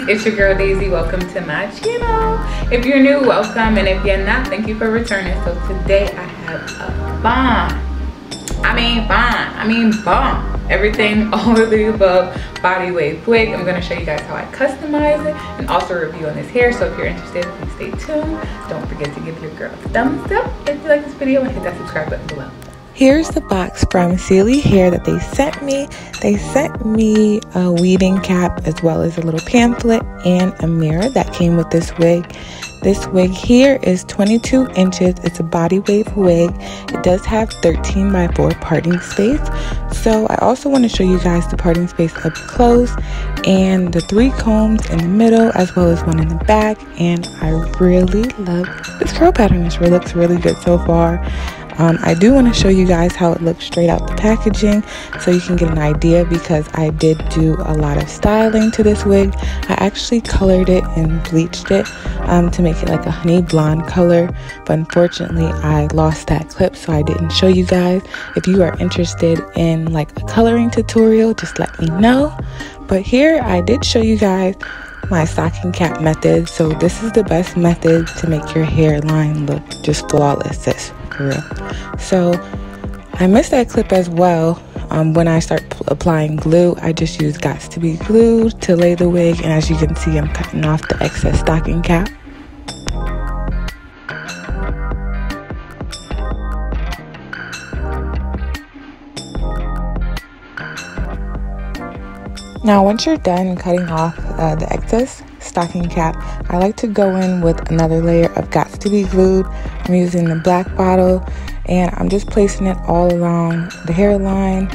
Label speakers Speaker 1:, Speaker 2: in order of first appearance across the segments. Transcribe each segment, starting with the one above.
Speaker 1: It's your girl Daisy. Welcome to my channel. If you're new, welcome, and if you're not, thank you for returning. So today I have a bomb. Bomb. Everything, all of the above body wave wig. I'm gonna show you guys how I customize it and also review on this hair. So if you're interested, please stay tuned. Don't forget to give your girl a thumbs up if you like this video and hit that subscribe button below. Here's the box from Celie hair that they sent me. They sent me a weeding cap as well as a little pamphlet and a mirror that came with this wig. This wig here is 22 inches. It's a body wave wig. It does have 13 by 4 parting space. So I also want to show you guys the parting space up close and the 3 combs in the middle as well as one in the back. And I really love this curl pattern. It looks really good so far. I do want to show you guys how it looks straight out the packaging so you can get an idea, because I did do a lot of styling to this wig. I actually colored it and bleached it to make it like a honey blonde color, but unfortunately I lost that clip, so I didn't show you guys. If you are interested in like a coloring tutorial, just let me know. But here I did show you guys my stocking cap method. So this is the best method to make your hairline look just flawless, sis, for real. So I missed that clip as well. When I start applying glue, I just use Gots to Be Glued to lay the wig, and as you can see, I'm cutting off the excess stocking cap. Now once you're done cutting off the excess stocking cap, I like to go in with another layer of Gots to Be Glued. I'm using the black bottle and I'm just placing it all along the hairline,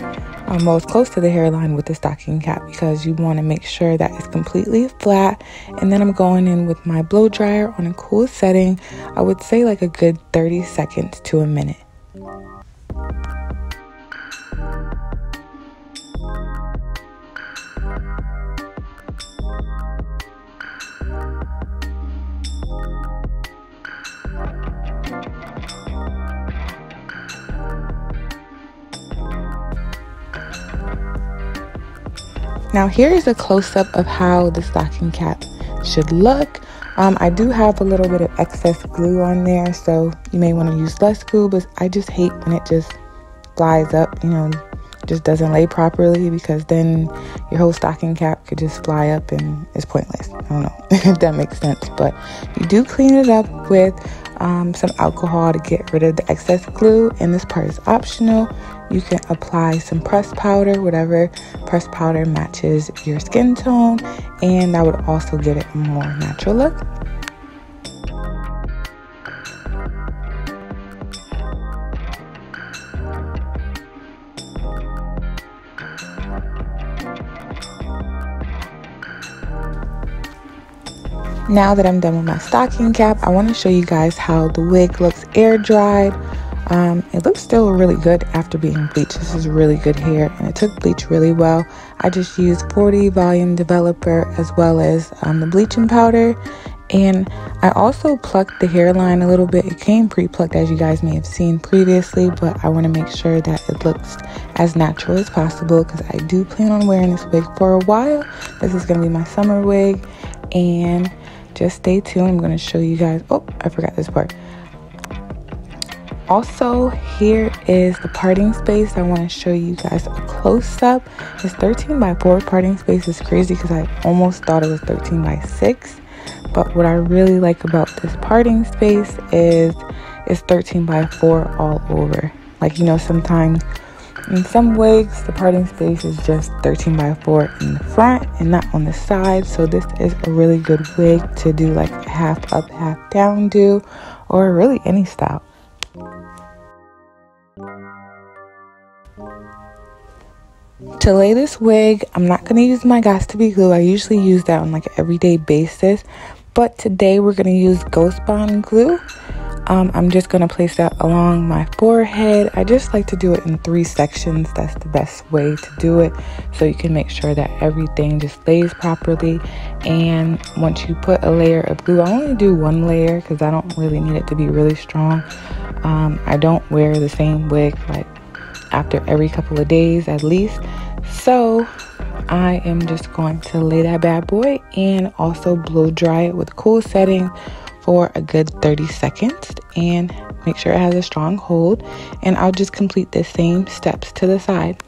Speaker 1: almost close to the hairline with the stocking cap, because you want to make sure that it's completely flat. And then I'm going in with my blow dryer on a cool setting. I would say like a good 30 seconds to a minute. Now here's a close-up of how the stocking cap should look. I do have a little bit of excess glue on there, so you may want to use less glue, but I just hate when it just flies up, just doesn't lay properly, because then your whole stocking cap could just fly up and it's pointless. I don't know if that makes sense, but you do clean it up with some alcohol to get rid of the excess glue, and this part is optional. You can apply some pressed powder, whatever pressed powder matches your skin tone, and that would also give it a more natural look. Now that I'm done with my stocking cap, I want to show you guys how the wig looks air dried. It looks still really good after being bleached. This is really good hair and it took bleach really well. I just used 40 volume developer as well as the bleaching powder, and I also plucked the hairline a little bit. It came pre-plucked, as you guys may have seen previously, but I want to make sure that it looks as natural as possible, because I do plan on wearing this wig for a while. This is going to be my summer wig, and just stay tuned. I'm going to show you guys. Oh, I forgot this part. Also, here is the parting space. I want to show you guys a close-up. This 13 by 4 parting space is crazy because I almost thought it was 13 by 6. But what I really like about this parting space is it's 13 by 4 all over. Like, sometimes in some wigs, the parting space is just 13 by 4 in the front and not on the side. So this is a really good wig to do like a half up, half down do, or really any style. To lay this wig, I'm not going to use my Gots to Be Glue. I usually use that on like an everyday basis, but today we're going to use Ghost Bond glue. I'm just going to place that along my forehead. I just like to do it in 3 sections. That's the best way to do it, so you can make sure that everything just lays properly. And once you put a layer of glue, I only do 1 layer because I don't really need it to be really strong. I don't wear the same wig like after every couple of days at least. So I am just going to lay that bad boy and also blow dry it with cool settings for a good 30 seconds and make sure it has a strong hold. And I'll just complete the same steps to the side.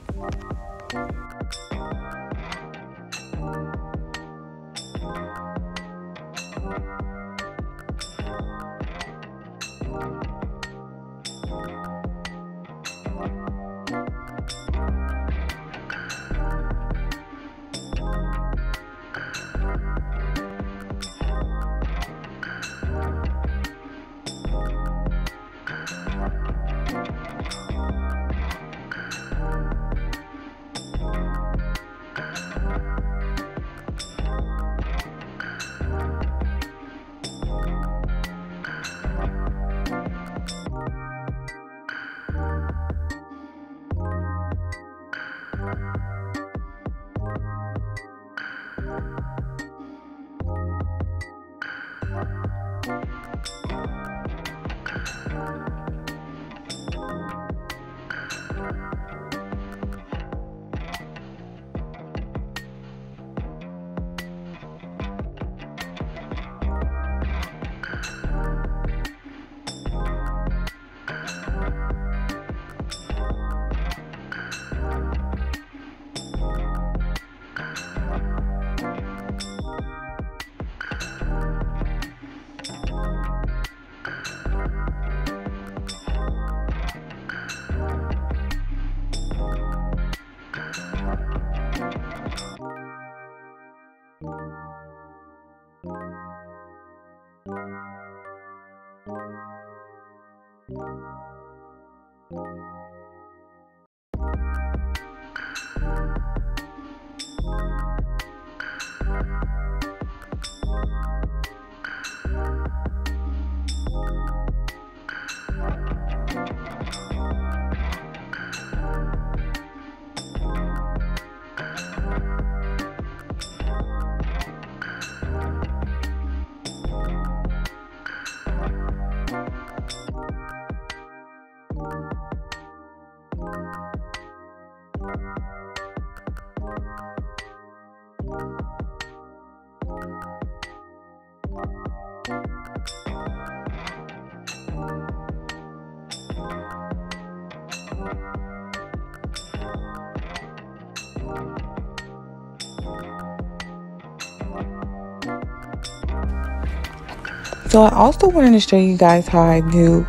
Speaker 1: So I also wanted to show you guys how I do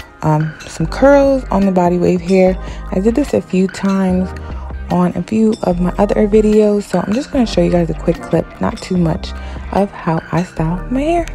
Speaker 1: some curls on the body wave hair. I did this a few times on a few of my other videos, so I'm just going to show you guys a quick clip, not too much, of how I style my hair.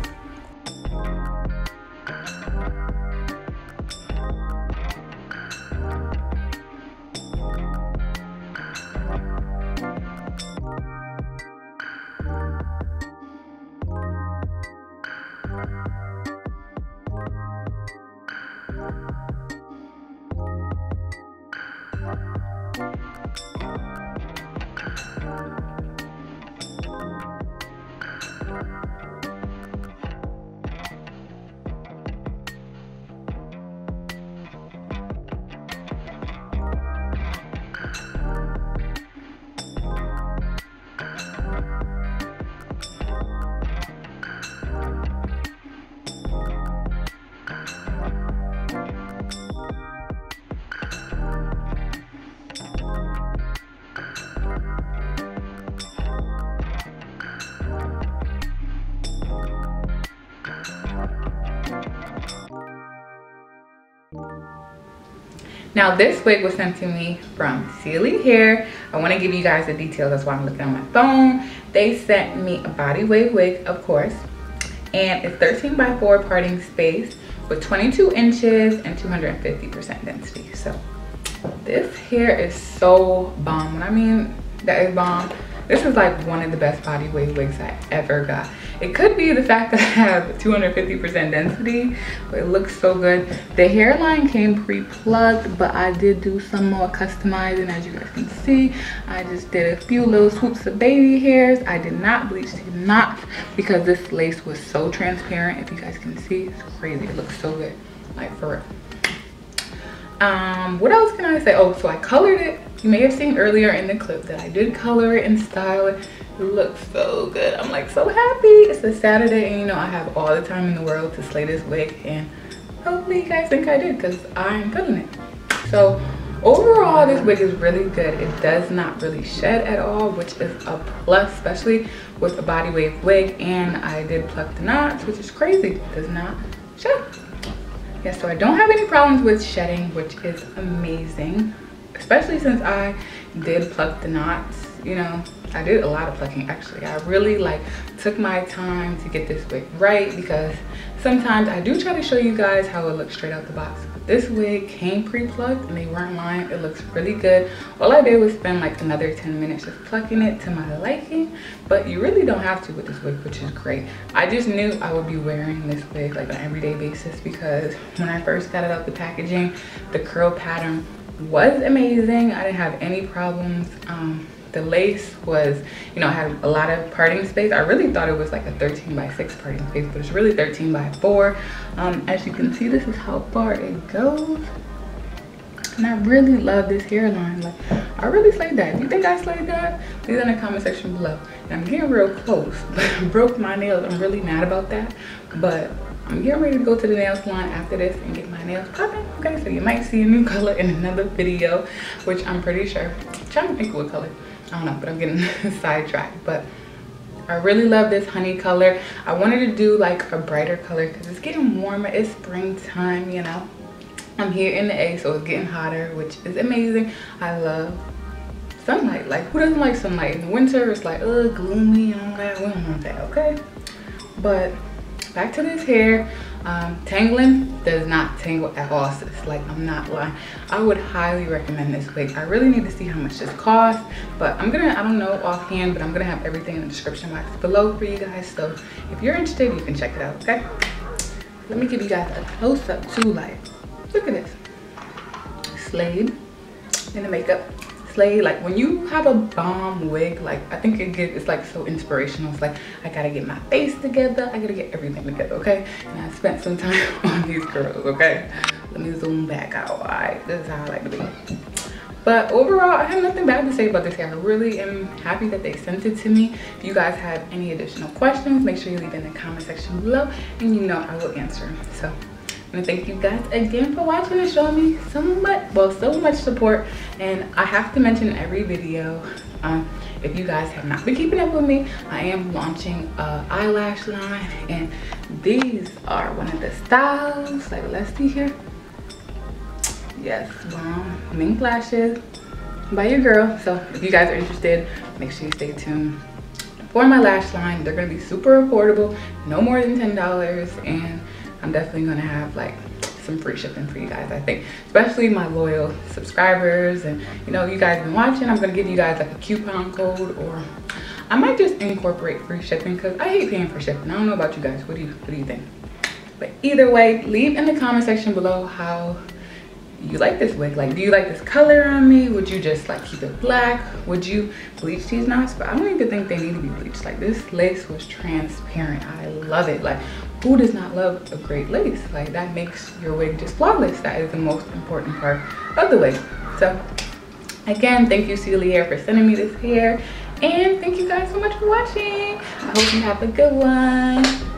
Speaker 1: Now this wig was sent to me from Celie Hair. I want to give you guys the details. That's why I'm looking on my phone. They sent me a body wave wig, of course, and it's 13x4 parting space with 22 inches and 250% density. So this hair is so bomb. When I mean that is bomb, this is like one of the best body wave wigs I ever got. It could be the fact that I have 250% density, but it looks so good. The hairline came pre-plucked, but I did do some more customizing. As you guys can see, I just did a few little swoops of baby hairs. I did not bleach the knots because this lace was so transparent. If you guys can see, it's crazy. It looks so good, like for real. What else can I say? Oh, so I colored it. You may have seen earlier in the clip that I did color it and style it. It looks so good. I'm like so happy. It's a Saturday and you know I have all the time in the world to slay this wig, and hopefully you guys think I did because I'm feeling it. So overall, this wig is really good. It does not really shed at all, which is a plus, especially with a body wave wig. And I did pluck the knots, which is crazy. It does not shed. Yeah, so I don't have any problems with shedding, which is amazing, especially since I did pluck the knots. You know, I did a lot of plucking actually. I really like took my time to get this wig right, because sometimes I do try to show you guys how it looks straight out the box. But this wig came pre-plucked and they weren't lying. It looks really good. All I did was spend like another 10 minutes just plucking it to my liking, but you really don't have to with this wig, which is great. I just knew I would be wearing this wig like on an everyday basis, because when I first got it out the packaging, the curl pattern was amazing. I didn't have any problems. The lace was, you know, I had a lot of parting space. I really thought it was like a 13x6 parting space, but it's really 13x4. As you can see, this is how far it goes. And I really love this hairline. Like, I really slayed that. If you think I slayed that, leave it in the comment section below. And I'm getting real close, but I broke my nails. I'm really mad about that. But I'm getting ready to go to the nail salon after this and get my nails popping. Okay, so you might see a new color in another video, which I'm pretty sure. I'm trying to think of what color. I don't know, but I'm getting sidetracked. But I really love this honey color. I wanted to do like a brighter color because it's getting warmer. It's springtime, you know. I'm here in the A, so it's getting hotter, which is amazing. I love sunlight. Like, who doesn't like sunlight? In the winter, it's like, ugh, gloomy and all that. We don't want that, okay? But back to this hair. Tangling does not tangle at all, sis. Like, I'm not lying. I would highly recommend this wig. I really need to see how much this costs, but I don't know offhand, but I'm gonna have everything in the description box below for you guys. So if you're interested, you can check it out, okay? Let me give you guys a close-up too. Like, look at this. Slayed in the makeup. Slay. Like, when you have a bomb wig, like, I think it's like so inspirational. It's like, I gotta get my face together, I gotta get everything together, okay? And I spent some time on these curls, okay? Let me zoom back out. All right, this is how I like to be. But overall, I have nothing bad to say about this hair. I really am happy that they sent it to me. If you guys have any additional questions, make sure you leave it in the comment section below, and you know I will answer them. So and thank you guys again for watching and showing me so much support. And I have to mention in every video, if you guys have not been keeping up with me, I am launching an eyelash line, and these are one of the styles. Like, let's see here. Yes, mink lashes by your girl. So if you guys are interested, make sure you stay tuned for my lash line. They're gonna be super affordable, no more than $10, and I'm definitely gonna have like some free shipping for you guys, I think, especially my loyal subscribers. And you know, you guys been watching, I'm gonna give you guys like a coupon code, or I might just incorporate free shipping because I hate paying for shipping. I don't know about you guys. What do you think? But either way, leave in the comment section below how you like this wig. Like, do you like this color on me? Would you just like keep it black? Would you bleach these knots? But I don't even think they need to be bleached. Like, this lace was transparent. I love it. Like, who does not love a great lace? Like, that makes your wig just flawless. That is the most important part of the wig. So again, thank you Celie for sending me this hair, and thank you guys so much for watching. I hope you have a good one.